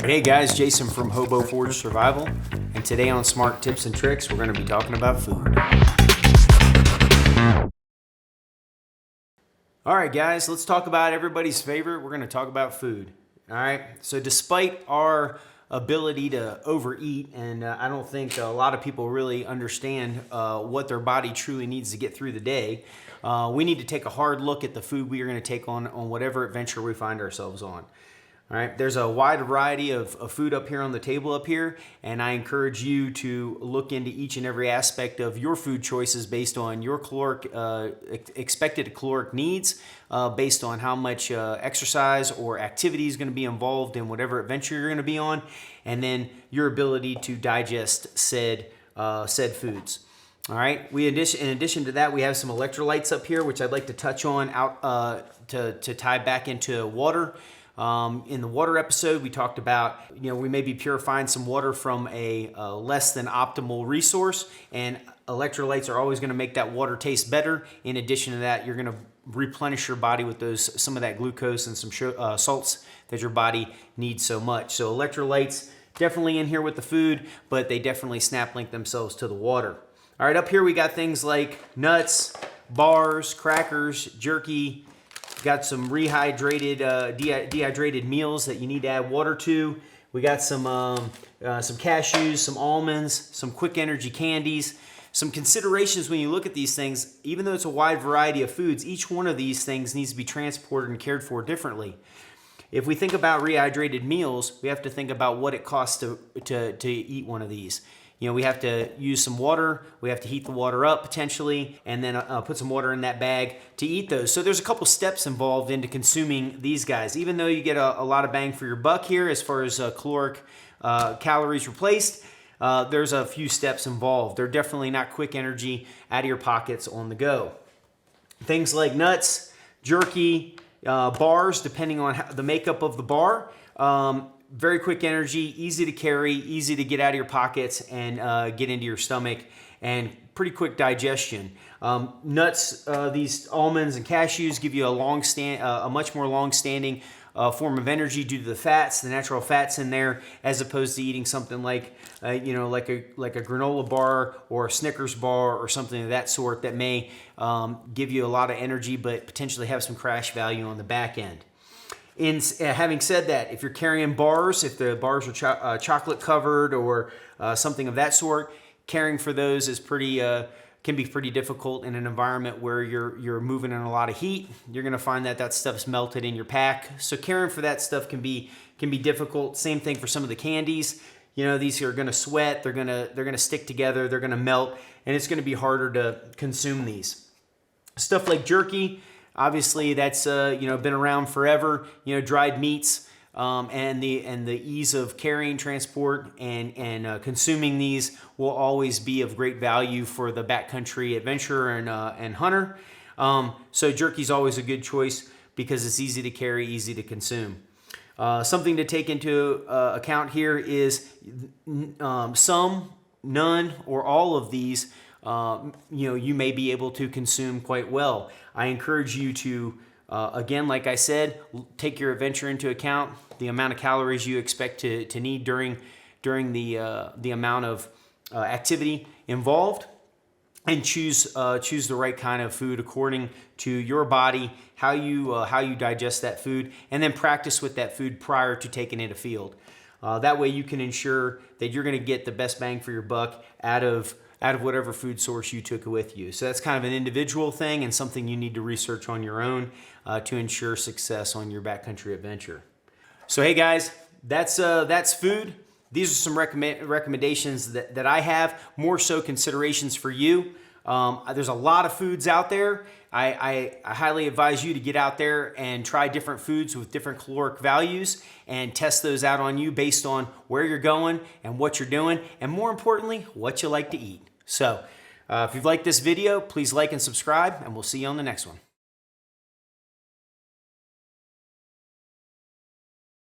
Hey guys, Jason from Hobo Forge Survival, and today on Smart Tips and Tricks, we're going to be talking about food. Alright guys, let's talk about everybody's favorite. We're going to talk about food. Alright, so despite our ability to overeat, and I don't think a lot of people really understand what their body truly needs to get through the day, we need to take a hard look at the food we are going to take on whatever adventure we find ourselves on. All right, there's a wide variety of food up here on the table up here, and I encourage you to look into each and every aspect of your food choices based on your caloric expected caloric needs, based on how much exercise or activity is going to be involved in whatever adventure you're going to be on, and then your ability to digest said foods. All right. In addition to that, we have some electrolytes up here, which I'd like to touch on to tie back into water. In the water episode, we talked about, we may be purifying some water from a less than optimal resource, and electrolytes are always going to make that water taste better. In addition to that, you're going to replenish your body with some of that glucose and some salts that your body needs so much. So electrolytes definitely in here with the food, but they definitely snap link themselves to the water. All right, up here we got things like nuts, bars, crackers, jerky. Got some rehydrated, dehydrated meals that you need to add water to. We got some cashews, some almonds, some quick energy candies. Some considerations when you look at these things, even though it's a wide variety of foods, each one of these things needs to be transported and cared for differently. If we think about rehydrated meals, we have to think about what it costs to eat one of these. We have to use some water, we have to heat the water up potentially, and then put some water in that bag to eat those. So there's a couple steps involved into consuming these guys. Even though you get a lot of bang for your buck here as far as caloric calories replaced, there's a few steps involved. They're definitely not quick energy out of your pockets on the go. Things like nuts, jerky, bars, depending on the makeup of the bar, very quick energy, easy to carry, easy to get out of your pockets and get into your stomach, and pretty quick digestion. Nuts, these almonds and cashews give you a much more long-standing form of energy due to the fats, the natural fats in there, as opposed to eating something like like a granola bar or a Snickers bar or something of that sort that may give you a lot of energy but potentially have some crash value on the back end. Having said that, if you're carrying bars, if the bars are chocolate covered or something of that sort, caring for those is can be pretty difficult in an environment where you're moving in a lot of heat. You're going to find that stuff's melted in your pack. So caring for that stuff can be difficult. Same thing for some of the candies. These are going to sweat. They're going to stick together. They're going to melt, and it's going to be harder to consume these. Stuff like jerky. Obviously, that's been around forever. Dried meats and the ease of carrying, transport, and consuming these will always be of great value for the backcountry adventurer and hunter. So jerky is always a good choice because it's easy to carry, easy to consume. Something to take into account here is some, none, or all of these. You may be able to consume quite well. I encourage you to, again, like I said, take your adventure into account, the amount of calories you expect to need during the amount of activity involved, and choose the right kind of food according to your body, how you digest that food, and then practice with that food prior to taking it afield. That way you can ensure that you're going to get the best bang for your buck out of whatever food source you took with you. So that's kind of an individual thing and something you need to research on your own to ensure success on your backcountry adventure. So hey guys, that's food. These are some recommendations that I have, more so considerations for you. There's a lot of foods out there. I highly advise you to get out there and try different foods with different caloric values and test those out on you based on where you're going and what you're doing, and more importantly, what you like to eat. So if you've liked this video, please like and subscribe, and we'll see you on the next one.